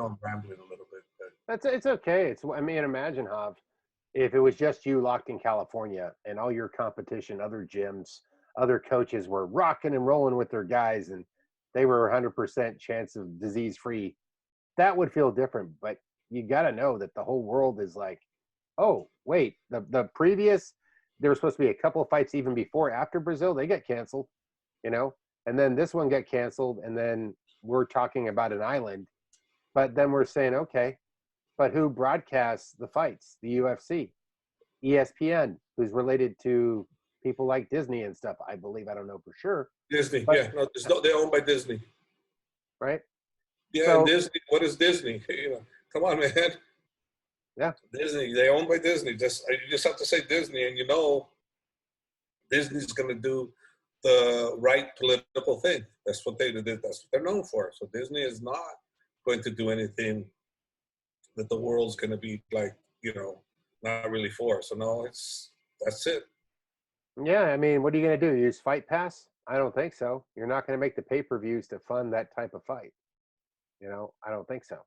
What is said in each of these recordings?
know I'm rambling a little bit, but It's okay. I mean, imagine, Hav, if it was just you locked in California and all your competition, other gyms, other coaches were rocking and rolling with their guys and they were 100% chance of disease free, that would feel different. But you got to know that the whole world is like, oh, wait, the previous, there was supposed to be a couple of fights even before, after Brazil, they get canceled, and then this one got canceled. And then we're talking about an island, but then we're saying, okay, but who broadcasts the fights? The UFC, ESPN, who's related to people like Disney and stuff, I believe. I don't know for sure. Disney, But, yeah, no, they're owned by Disney. right? Yeah, and Disney. What is Disney? Come on, man. Yeah. Disney. They owned by Disney. You just have to say Disney, and Disney's going to do the right political thing. That's what they're known for. So Disney is not going to do anything that the world's going to be like, not really for. So no, that's it. Yeah, I mean, what are you going to do? Use Fight Pass? I don't think so. You're not going to make the pay-per-views to fund that type of fight. I don't think so.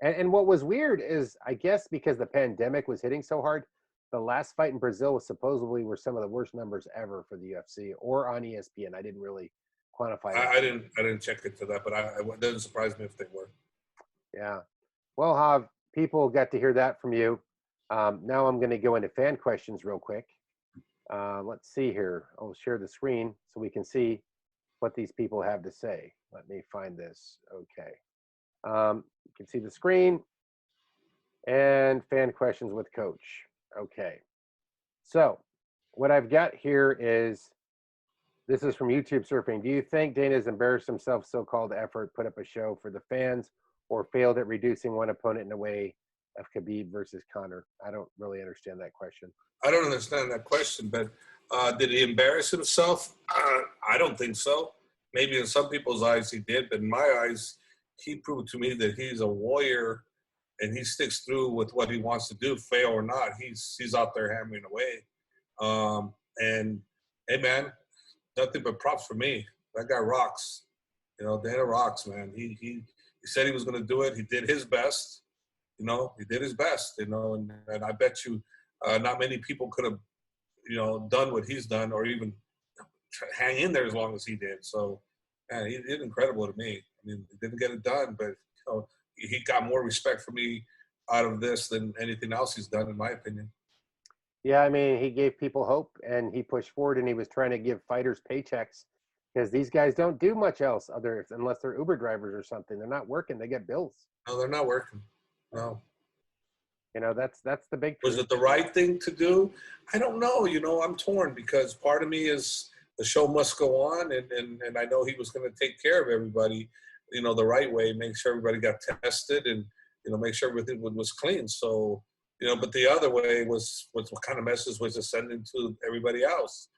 And what was weird is, I guess because the pandemic was hitting so hard, the last fight in Brazil was supposedly were some of the worst numbers ever for the UFC or on ESPN. I didn't really quantify that. I didn't check into that, but it doesn't surprise me if they were. Yeah. Well, Hav, people got to hear that from you. Now I'm going to go into fan questions real quick. Let's see here. I'll share the screen so we can see what these people have to say. Let me find this. Okay. You can see the screen and fan questions with coach. Okay. So what I've got here is, this is from YouTube Surfing. Do you think Dana's embarrassed himself so-called effort, put up a show for the fans, or failed at reducing one opponent in a way of Khabib versus Conor? I don't really understand that question. I don't understand that question, but did he embarrass himself? I don't think so. Maybe in some people's eyes he did, but in my eyes, he proved to me that he's a warrior and he sticks through with what he wants to do, fail or not. He's out there hammering away. And hey, man, nothing but props for me. That guy rocks. Dana rocks, man. He said he was going to do it. He did his best. He did his best. And I bet you not many people could have, done what he's done or even hang in there as long as he did. So, man, he did incredible to me. I mean, he didn't get it done, but he got more respect for me out of this than anything else he's done, in my opinion. Yeah, I mean, he gave people hope and he pushed forward and he was trying to give fighters paychecks because these guys don't do much else unless they're Uber drivers or something. They're not working. They get bills. No, they're not working. No. That's the big truth. Was it the right thing to do? I don't know. I'm torn because part of me is the show must go on, and I know he was going to take care of everybody, the right way, make sure everybody got tested, and make sure everything was clean. So, but the other way was what kind of message was it sending to everybody else?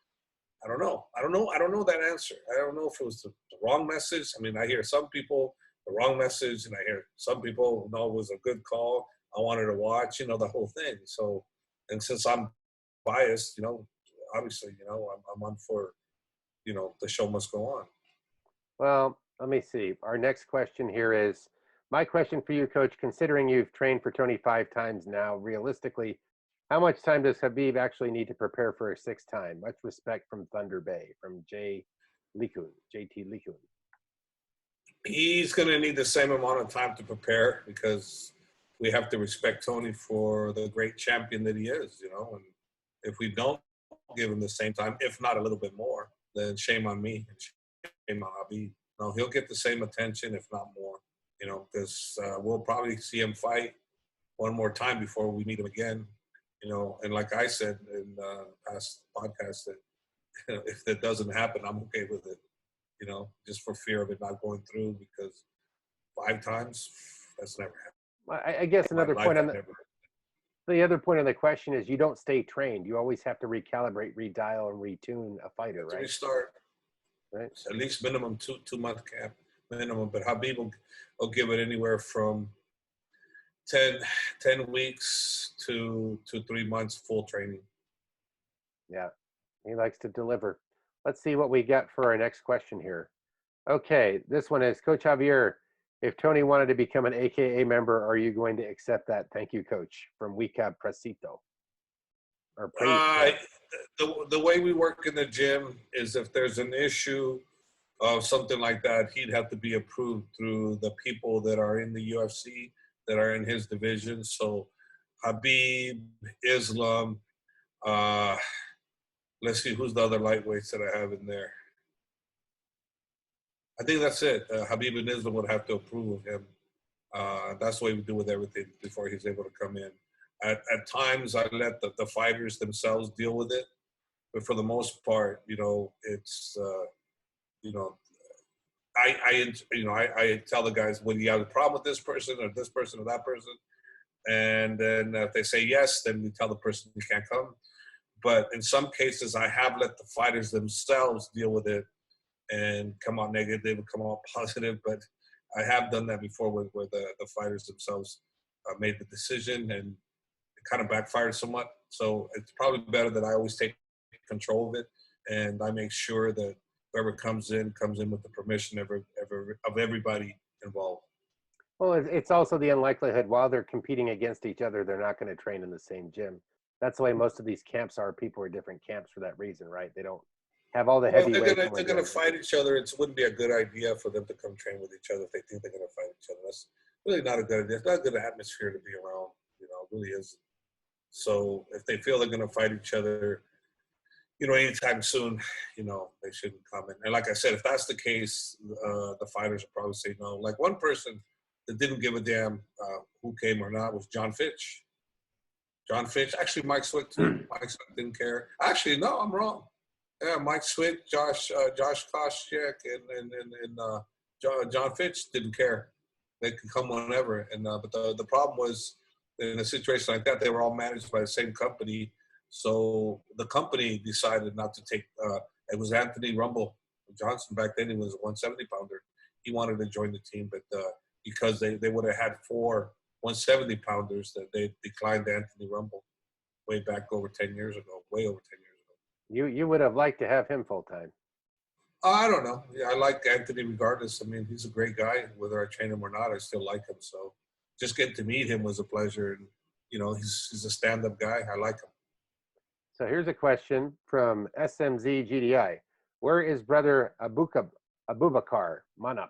I don't know. I don't know that answer. I don't know if it was the wrong message. I mean, I hear some people the wrong message, and I hear some people know it was a good call. I wanted to watch, the whole thing. So, and since I'm biased, obviously, I'm on for, the show must go on. Well, let me see. Our next question here is, my question for you, Coach, considering you've trained for Tony 5 times now, realistically, how much time does Khabib actually need to prepare for a 6th time? Much respect from Thunder Bay, from JT Likun. He's going to need the same amount of time to prepare because we have to respect Tony for the great champion that he is, and if we don't give him the same time, if not a little bit more, then shame on me and shame on Khabib. He'll get the same attention, if not more, because we'll probably see him fight one more time before we meet him again, and like I said in past podcasts, that if that doesn't happen, I'm okay with it, just for fear of it not going through, because 5 times, that's never happened. I guess another point on the other point on the question is, you don't stay trained. You always have to recalibrate, redial, and retune a fighter, right? Restart. Right. At least minimum 2-month camp minimum, but Khabib will give it anywhere from 10 weeks to 3 months full training. Yeah, he likes to deliver. Let's see what we got for our next question here. Okay, this one is, Coach Javier, If Tony wanted to become an AKA member, are you going to accept that? Thank you, Coach. From Wecab Presito. Or Uh, the way we work in the gym is if there's an issue of something like that, he'd have to be approved through the people that are in the UFC that are in his division. So Khabib, Islam, uh, let's see, who's the other lightweights that I have in there? I think that's it. Khabib and Islam would have to approve of him. That's the way we do with everything before he's able to come in. At times, I let the fighters themselves deal with it. But for the most part, it's, I tell the guys, when you have a problem with this person or that person, and then if they say yes, then we tell the person you can't come. But in some cases, I have let the fighters themselves deal with it and come out negative and come out positive. But I have done that before where the fighters themselves made the decision, and it kind of backfired somewhat. So it's probably better that I always take control of it, and I make sure that whoever comes in with the permission of everybody involved. Well, it's also the unlikelihood while they're competing against each other, they're not going to train in the same gym. That's the way most of these camps are. People are different camps for that reason, right? They don't have all the heavyweights. Well, they're gonna fight each other. It wouldn't be a good idea for them to come train with each other if they think they're gonna fight each other. That's really not a good idea. It's not a good atmosphere to be around. It really isn't. So if they feel they're gonna fight each other, anytime soon, they shouldn't come in. And like I said, if that's the case, the fighters will probably say no. Like one person that didn't give a damn who came or not was John Fitch. John Fitch, actually Mike Swick too. Mike Swick didn't care. Actually, no, I'm wrong. Yeah, Mike Swick, Josh Koscheck, and John Fitch didn't care. They could come whenever. And but the problem was in a situation like that, they were all managed by the same company. So the company decided not to take. It was Anthony Rumble Johnson back then. He was a 170 pounder. He wanted to join the team, but because they would have had 4 170 pounders, that they declined Anthony Rumble way back over 10 years ago, way over 10 years ago. You would have liked to have him full time. I don't know. Yeah, I like Anthony regardless. I mean, he's a great guy. Whether I train him or not, I still like him. So just getting to meet him was a pleasure. And, he's a stand-up guy. I like him. So here's a question from SMZ GDI. Where is brother Abubakar Manap?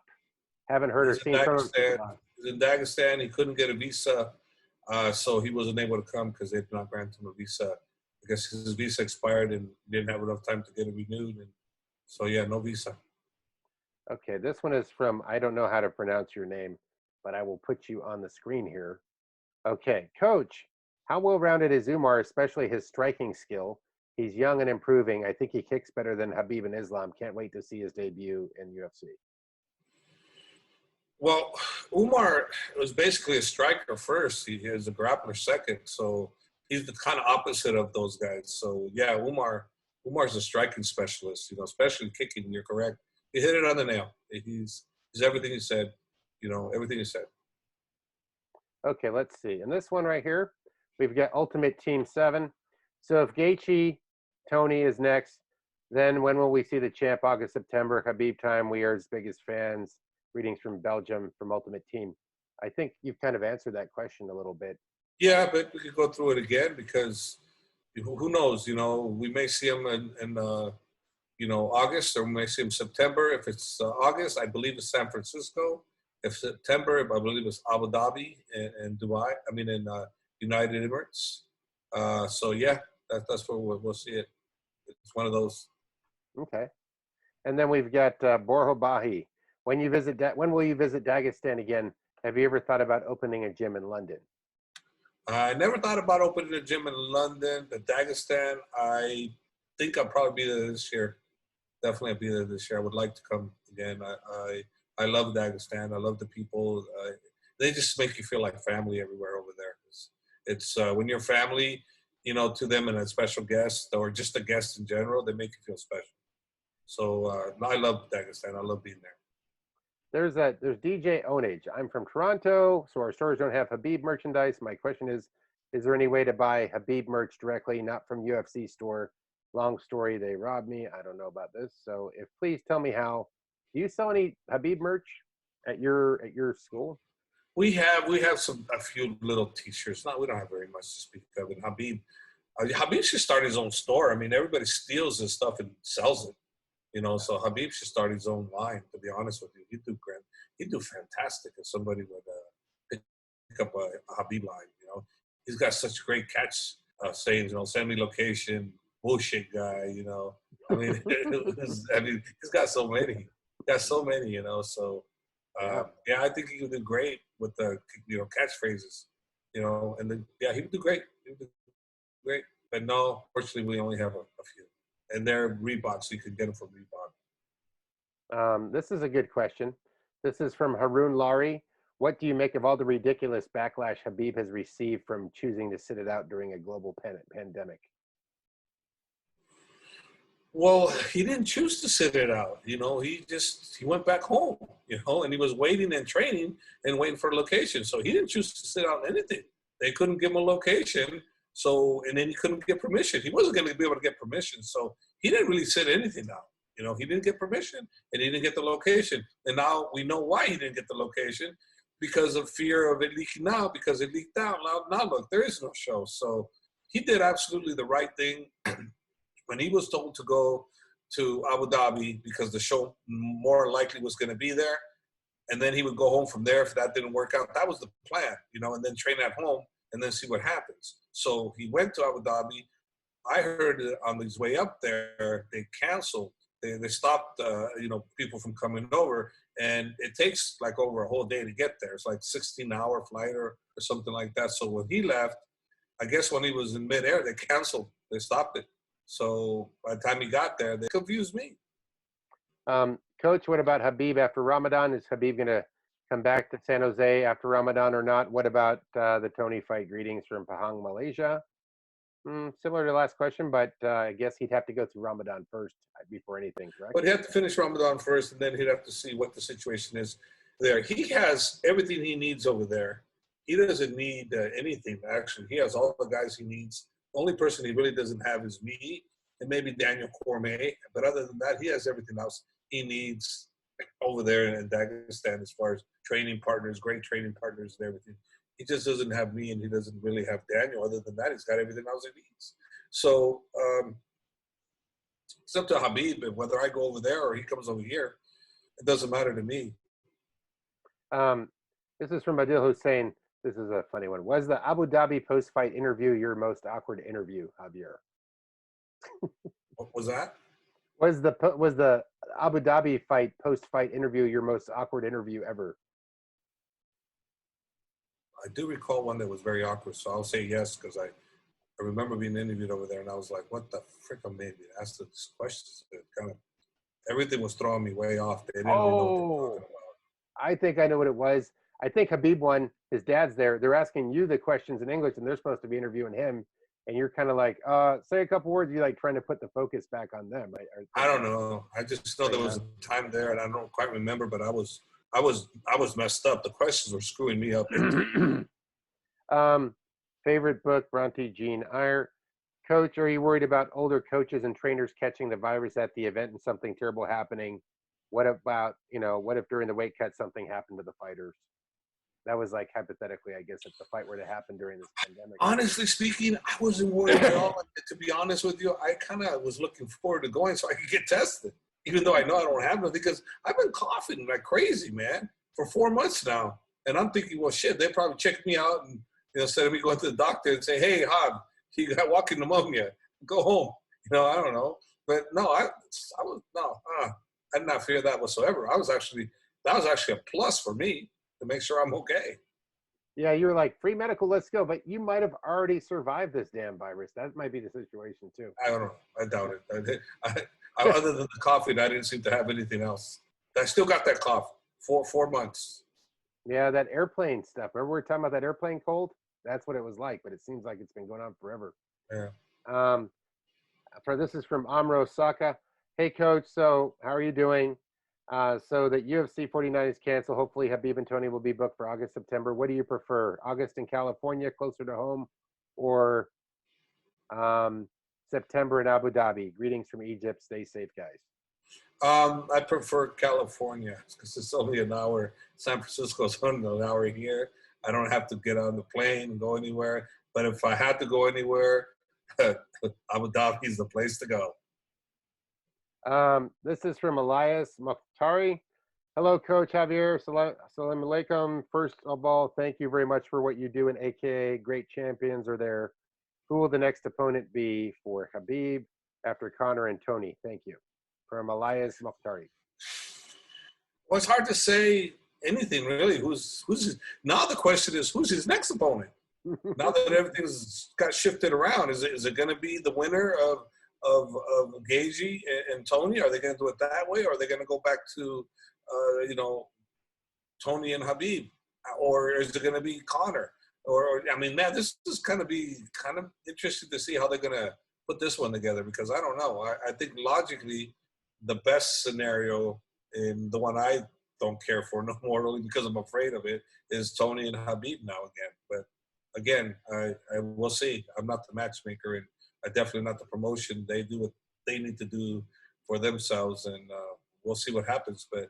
Haven't heard or seen from him. He's in Dagestan. He couldn't get a visa, so he wasn't able to come because they did not grant him a visa. I guess his visa expired and didn't have enough time to get it renewed. And so, yeah, no visa. Okay, this one is from, I don't know how to pronounce your name, but I will put you on the screen here. Okay, Coach, how well-rounded is Umar, especially his striking skill? He's young and improving. I think he kicks better than Khabib and Islam. Can't wait to see his debut in UFC. Well, Umar was basically a striker first. He is a grappler second. So he's the kind of opposite of those guys. So, yeah, Umar's a striking specialist, especially kicking. You're correct. He hit it on the nail. He's everything he said, everything he said. Okay, let's see. And this one right here, we've got Ultimate Team 7. So if Gaetjhe, Tony is next, then when will we see the champ? August, September, Khabib time. We are his biggest fans. Greetings from Belgium from Ultimate Team. I think you've kind of answered that question a little bit. Yeah, but we could go through it again because who knows? We may see him in August, or we may see him September. If it's August, I believe it's San Francisco. If September, I believe it's Abu Dhabi and Dubai. I mean, in United Emirates. So yeah, that's where we'll see it. It's one of those. Okay, and then we've got Borjo Bahi. When will you visit Dagestan again? Have you ever thought about opening a gym in London? I never thought about opening a gym in London, but Dagestan, I think I'll probably be there this year. Definitely I'll be there this year. I would like to come again. I love Dagestan. I love the people. They just make you feel like family everywhere over there. It's when you're family, to them and a special guest or just a guest in general, they make you feel special. So I love Dagestan. I love being there. There's DJ Onage. I'm from Toronto, so our stores don't have Khabib merchandise. My question is there any way to buy Khabib merch directly, not from UFC store? Long story, they robbed me. I don't know about this. So please tell me how. Do you sell any Khabib merch? at your school? We have a few little T-shirts. No, we don't have very much to speak of. And Habib should start his own store. I mean, everybody steals his stuff and sells it. So Habib should start his own line. To be honest with you, he'd do fantastic if somebody would pick up a Habib line. He's got such great catch sayings. Send me location, bullshit guy. I mean, he's got so many. So I think he would do great with the catchphrases. And then he would do great. He would do great. But no, fortunately, we only have a few. And they're Reebok, so you can get them from Reebok. This is a good question. This is from Haroon Lari. What do you make of all the ridiculous backlash Khabib has received from choosing to sit it out during a global pandemic? Well, he didn't choose to sit it out. He went back home, and he was waiting and training and waiting for a location. So he didn't choose to sit out anything. They couldn't give him a location. And then he couldn't get permission. He wasn't going to be able to get permission. So he didn't really sit anything out. He didn't get permission and he didn't get the location. And now we know why he didn't get the location, because of fear of it leaking out, because it leaked out. Now look, there is no show. So he did absolutely the right thing when he was told to go to Abu Dhabi, because the show more likely was going to be there. And then he would go home from there if that didn't work out. That was the plan, and then train at home and then see what happens. So he went to Abu Dhabi. I heard on his way up there, they canceled. They stopped, people from coming over. And it takes like over a whole day to get there. It's like 16-hour flight or something like that. So when he left, I guess when he was in midair, they canceled. They stopped it. So by the time he got there, they confused me. Coach, what about Khabib after Ramadan? Is Khabib going to come back to San Jose after Ramadan or not? What about the Tony fight? Greetings from Pahang, Malaysia. Similar to the last question, but I guess he'd have to go through Ramadan first before anything, correct? But he'd have to finish Ramadan first, and then he'd have to see what the situation is there. He has everything he needs over there. He doesn't need anything, actually. He has all the guys he needs. The only person he really doesn't have is me and maybe Daniel Cormier. But other than that, he has everything else he needs over there in Dagestan as far as training partners, great training partners and everything. He just doesn't have me, and he doesn't really have Daniel. Other than that, he's got everything else he needs. So it's up to Khabib, and whether I go over there or he comes over here, it doesn't matter to me. This is from Adil Hussein. This is a funny one. Was the Abu Dhabi post-fight interview your most awkward interview, Javier? What was that? Was the Abu Dhabi fight post-fight interview your most awkward interview ever? I do recall one that was very awkward, so I'll say yes, because I remember being interviewed over there, and I was like, what the frick am I asked these questions? It kind of, everything was throwing me way off. They didn't really know what they were talking about. I think I know what it was. I think Khabib won. His dad's there. They're asking you the questions in English, and they're supposed to be interviewing him. And you're kind of like, say a couple words. You're like trying to put the focus back on them. I don't know. I just know there was a time there, and I don't quite remember, but I was messed up. The questions were screwing me up. Favorite book, Bronte Jean Eyre. Coach, are you worried about older coaches and trainers catching the virus at the event and something terrible happening? What about, what if during the weight cut something happened to the fighters? That was like hypothetically, I guess, if the fight were to happen during this pandemic. Honestly speaking, I wasn't worried at all. To be honest with you, I kind of was looking forward to going so I could get tested, even though I know I don't have nothing, because I've been coughing like crazy, man, for 4 months now. And I'm thinking, well, shit, they probably checked me out, and instead of me going to the doctor and say, hey, Hob, you got walking pneumonia, go home. I don't know. But no, I did not fear that whatsoever. That was actually a plus for me to make sure I'm okay. Yeah, you were like, free medical, let's go. But you might have already survived this damn virus. That might be the situation, too. I don't know. I doubt it. Other than the coughing, I didn't seem to have anything else. I still got that cough for 4 months. Yeah, that airplane stuff. Remember we were talking about that airplane cold? That's what it was like, but it seems like it's been going on forever. Yeah. This is from Amro Saka. Hey, Coach. So how are you doing? So that UFC 49 is canceled. Hopefully Khabib and Tony will be booked for August, September. What do you prefer? August in California, closer to home, or September in Abu Dhabi? Greetings from Egypt. Stay safe, guys. I prefer California because it's only an hour. San Francisco's only an hour here. I don't have to get on the plane and go anywhere. But if I had to go anywhere, Abu Dhabi is the place to go. This is from Elias Mokhtari. Hello, Coach Javier. Salam alaikum. First of all, thank you very much for what you do in AKA. Great champions are there. Who will the next opponent be for Khabib after Conor and Tony? Thank you. From Elias Mokhtari. Well, it's hard to say anything really. Who's his, now the question is who's his next opponent? Now that everything's got shifted around, is it going to be the winner of Gaetjhe and Tony? Are they going to do it that way, or are they going to go back to Tony and Khabib, or is it going to be Conor? Or I mean, man, this is going to be kind of interesting to see how they're going to put this one together, because I don't know. I think logically, the best scenario, and the one I don't care for no more, only because I'm afraid of it, is Tony and Khabib now again. But again, I will see. I'm not the matchmaker, and I definitely not the promotion. They do what they need to do for themselves, and we'll see what happens. But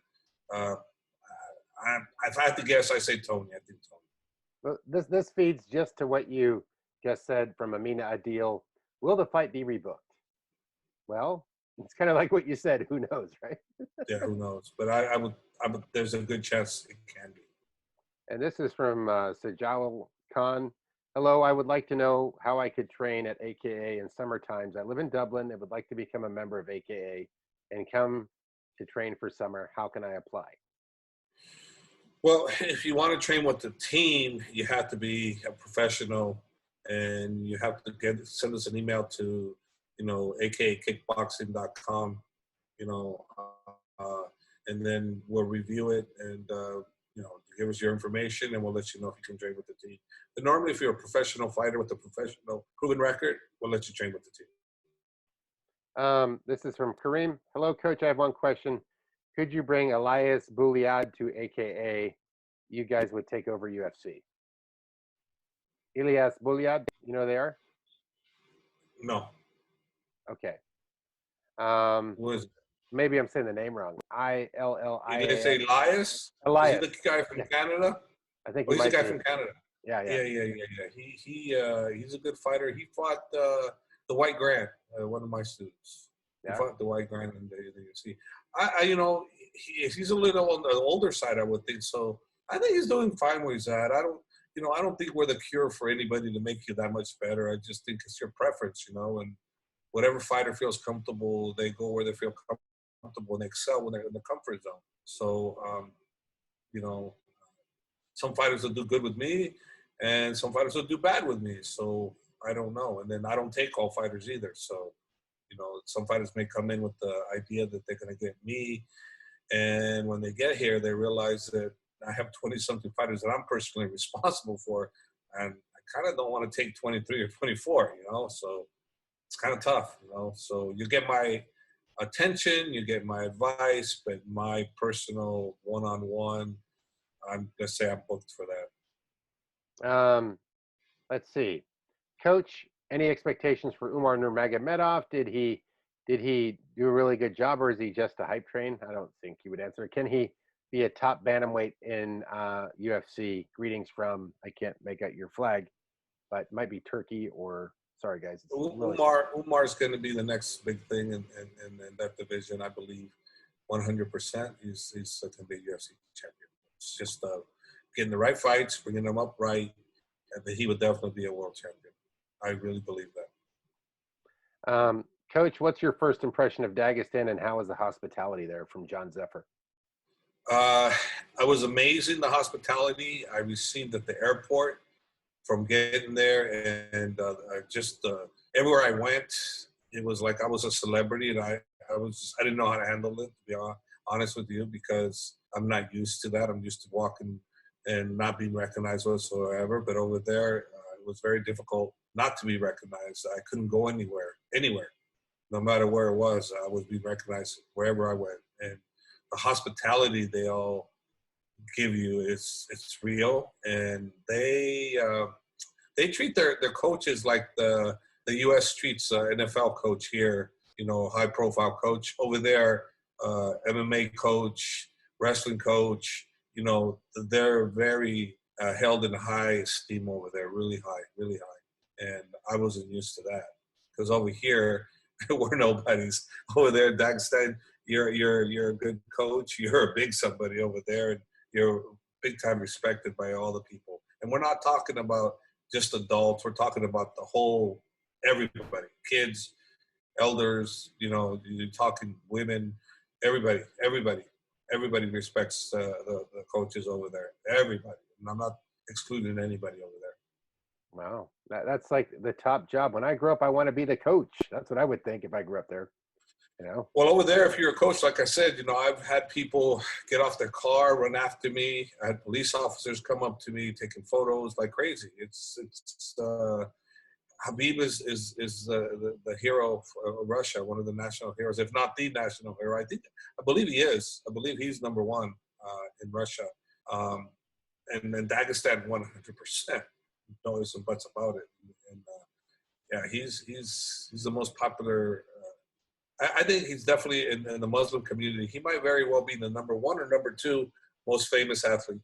if I had to guess, I say Tony. I think Tony. Well, this feeds just to what you just said from Amina Adil. Will the fight be rebooked? Well, it's kind of like what you said. Who knows, right? Yeah, who knows? But I would. There's a good chance it can be. And this is from Sajal Khan. Hello, I would like to know how I could train at AKA in summer times. I live in Dublin and would like to become a member of AKA and come to train for summer. How can I apply? Well, if you want to train with the team, you have to be a professional, and you have to send us an email to, akakickboxing.com, and then we'll review it and, give us your information, and we'll let you know if you can train with the team. But normally, if you're a professional fighter with a professional proven record, we'll let you train with the team. This is from Kareem. Hello, Coach. I have one question. Could you bring Elias Bouliad to AKA? You guys would take over UFC. Elias Bouliad, you know who they are? No. Okay. Who is it? Maybe I'm saying the name wrong. I-L-L-I-A-S. Did you say Elias? Elias. Is he the guy from Canada? I think he's the guy from Canada. Yeah. He's a good fighter. He fought the White Grand, one of my students. He fought the White Grand in the UFC. He's a little on the older side, I would think. So I think he's doing fine where he's at. I don't think we're the cure for anybody to make you that much better. I just think it's your preference, and whatever fighter feels comfortable, they go where they feel comfortable and they excel when they're in the comfort zone. So, some fighters will do good with me and some fighters will do bad with me. So I don't know. And then I don't take all fighters either. So, some fighters may come in with the idea that they're going to get me. And when they get here, they realize that I have 20-something fighters that I'm personally responsible for. And I kind of don't want to take 23 or 24, So it's kind of tough, So you get my attention, you get my advice, but my personal one-on-one, I'm going to say I'm booked for that. Let's see. Coach, any expectations for Umar Nurmagomedov? Did he do a really good job, or is he just a hype train? I don't think he would answer. Can he be a top bantamweight in UFC? Greetings from, I can't make out your flag, but it might be Turkey or, sorry guys. Umar's going to be the next big thing in that division, I believe, 100%. He's going to be a UFC champion. It's just getting the right fights, bringing them up right, and he would definitely be a world champion. I really believe that. Coach, what's your first impression of Dagestan, and how was the hospitality there? From John Zephyr. I was amazing, the hospitality I received at the airport from getting there, and everywhere I went, it was like I was a celebrity, and I didn't know how to handle it, to be honest with you, because I'm not used to that. I'm used to walking and not being recognized whatsoever. But over there, it was very difficult not to be recognized. I couldn't go anywhere. No matter where it was, I was being recognized wherever I went. And the hospitality they all give you, it's real. And they treat their coaches like the U.S. treats NFL coach here, high-profile coach. Over there, MMA coach, wrestling coach. You know, they're very held in high esteem over there, really high, really high. And I wasn't used to that because over here we're nobodies. Over there in Dagestan, you're a good coach. You're a big somebody over there, and you're big time respected by all the people. And we're not talking about just adults. We're talking about the whole everybody, kids, elders. You know, you're talking women, everybody respects the coaches over there. Everybody. And I'm not excluding anybody over there. Wow, that's like the top job. When I grew up, I want to be the coach. That's what I would think if I grew up there. You know. Well, over there, if you're a coach, like I said, you know, I've had people get off their car, run after me. I had police officers come up to me, taking photos like crazy. It's Khabib is the hero of Russia, one of the national heroes, if not the national hero. I believe he is. I believe he's number one in Russia, and Dagestan 100%. No ifs and buts about it. And yeah, he's the most popular. I think he's definitely in the Muslim community. He might very well be the number one or number two most famous athlete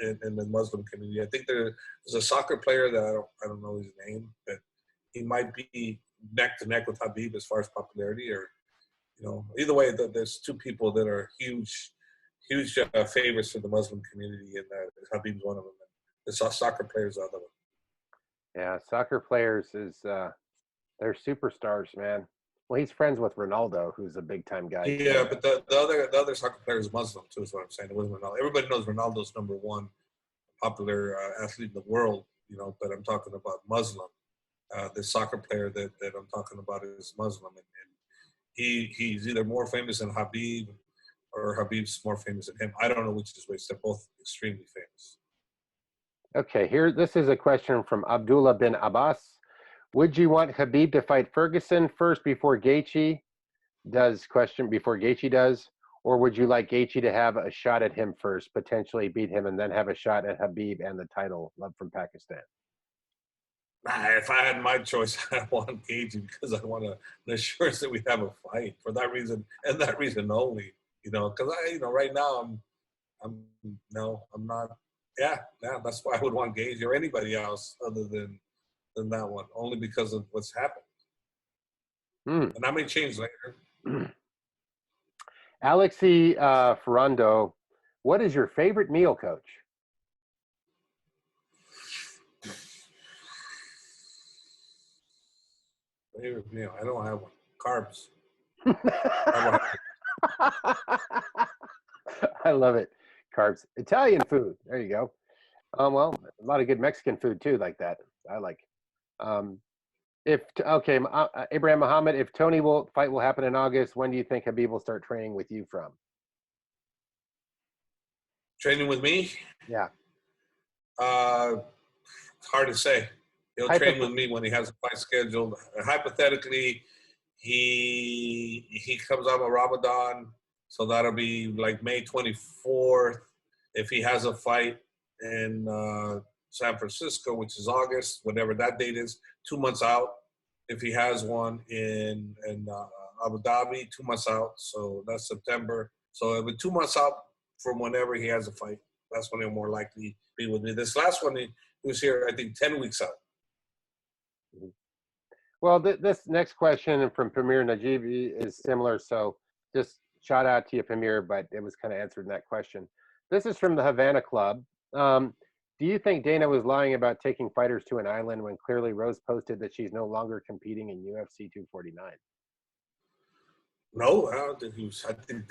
in the Muslim community. I think there's a soccer player that I don't know his name, but he might be neck to neck with Khabib as far as popularity. Or, you know, either way, there's two people that are huge favorites for the Muslim community, and Khabib's one of them. And the soccer players are the other one. Yeah, soccer players they're superstars, man. Well, he's friends with Ronaldo, who's a big time guy. Yeah, but the other soccer player is Muslim too, is what I'm saying. It wasn't Ronaldo. Everybody knows Ronaldo's number one popular athlete in the world, you know, but I'm talking about Muslim. The soccer player that I'm talking about is Muslim, and he's either more famous than Khabib or Khabib's more famous than him. I don't know which is which. They're both extremely famous. Okay, this is a question from Abdullah bin Abbas. Would you want Khabib to fight Ferguson first before Gaetjhe does? Before Gaetjhe does, or would you like Gaetjhe to have a shot at him first, potentially beat him, and then have a shot at Khabib and the title? Love from Pakistan. If I had my choice, I want Gaetjhe because I want an assurance that we have a fight for that reason and that reason only. You know, because right now I'm not. Yeah, that's why I would want Gaetjhe or anybody else other than that one, only because of what's happened. And that may change later. Alexi Ferrando, what is your favorite meal, Coach? Favorite meal? I don't have one. Carbs. I love it. Carbs. Italian food. There you go. Well, a lot of good Mexican food too, like that. I like. Abraham Muhammad, if Tony fight will happen in August, when do you think Khabib will start training with you from? Training with me? Yeah. It's hard to say. He'll train with me when he has a fight scheduled. Hypothetically, he comes out of Ramadan, so that'll be like May 24th. If he has a fight in San Francisco, which is August, whatever that date is, 2 months out. If he has one in Abu Dhabi, 2 months out, so that's September. So it'll be 2 months out from whenever he has a fight. That's when he'll more likely be with me. This last one, he was here, I think, 10 weeks out. Well, this next question from Premier Najibi is similar, so just shout out to you, Premier, but it was kind of answered in that question. This is from the Havana Club. Do you think Dana was lying about taking fighters to an island when clearly Rose posted that she's no longer competing in UFC 249? No, I don't think he was. I think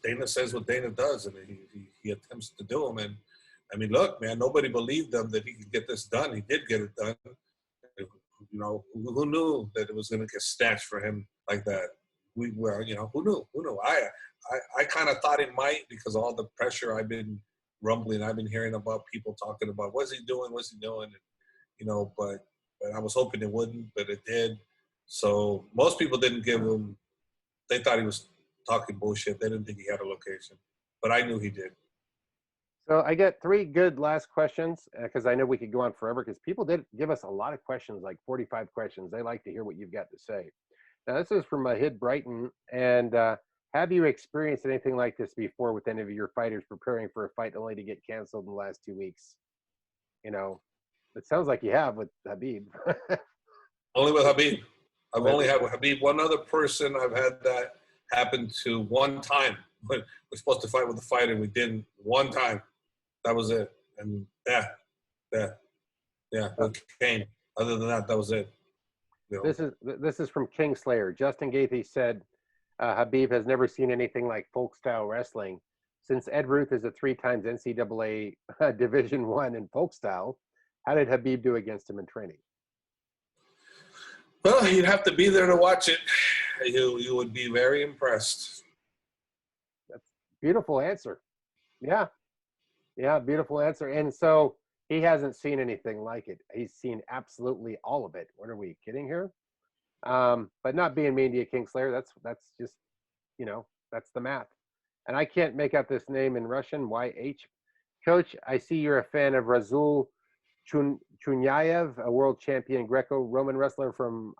Dana says what Dana does, and he attempts to do them. And I mean, look, man, nobody believed him that he could get this done. He did get it done. You know, who knew that it was going to get snatched for him like that? Who knew? I kind of thought it might because of all the pressure I've been rumbling. I've been hearing about people talking about what's he doing, and, you know, but I was hoping it wouldn't, but it did. So most people didn't give him. They thought he was talking bullshit. They didn't think he had a location, but I knew he did. So I get 3 good last questions because I know we could go on forever because people did give us a lot of questions, like 45 questions. They like to hear what you've got to say. Now, this is from Mahid Brighton, and Have you experienced anything like this before with any of your fighters preparing for a fight only to get canceled in the last 2 weeks? You know, it sounds like you have with Khabib. Only with Khabib. I've With- only had with Khabib one other person. I've had that happen to one time. When we're supposed to fight with the fighter, we didn't one time. That was it. And yeah, with Kane. Other than that, that was it. You know? This is from Kingslayer. Justin Gaethje said Khabib has never seen anything like folk style wrestling. Since Ed Ruth is a 3 times NCAA Division I in folk style, how did Khabib do against him in training? Well, you'd have to be there to watch it. You would be very impressed. That's a beautiful answer. Yeah, beautiful answer. And so he hasn't seen anything like it. He's seen absolutely all of it. What are we kidding here? But not being mean to you, Kingslayer. That's just, that's the math. And I can't make out this name in Russian. YH. Coach, I see you're a fan of Razul Chunyayev, a world champion Greco-Roman wrestler from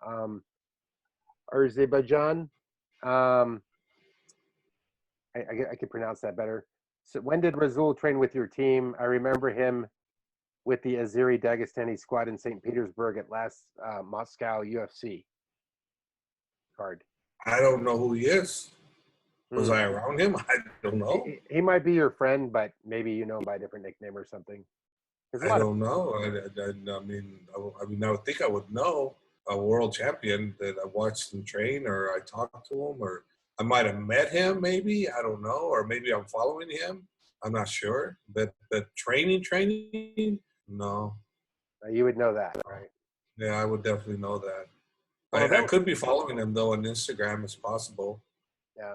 Azerbaijan. I could pronounce that better. So when did Razul train with your team? I remember him with the Azeri Dagestani squad in St. Petersburg at last Moscow UFC card. I don't know who he is. Was I around him? I don't know. He might be your friend, but maybe you know him by a different nickname or something. I don't know. I mean, I would think I would know a world champion that I watched him train, or I talked to him, or I might have met him. Maybe I don't know, or maybe I'm following him. I'm not sure. But training, no. You would know that, right? Yeah, I would definitely know that. Well, I could be following him though on Instagram. It's possible. Yeah.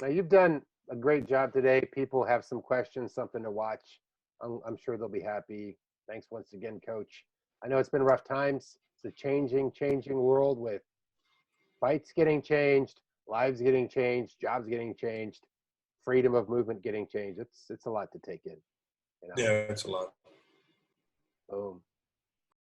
Now you've done a great job today. People have some questions, something to watch. I'm sure they'll be happy. Thanks once again, Coach. I know it's been rough times. It's a changing world with fights getting changed, lives getting changed, jobs getting changed, freedom of movement getting changed. It's a lot to take in. Yeah, it's a lot. Boom.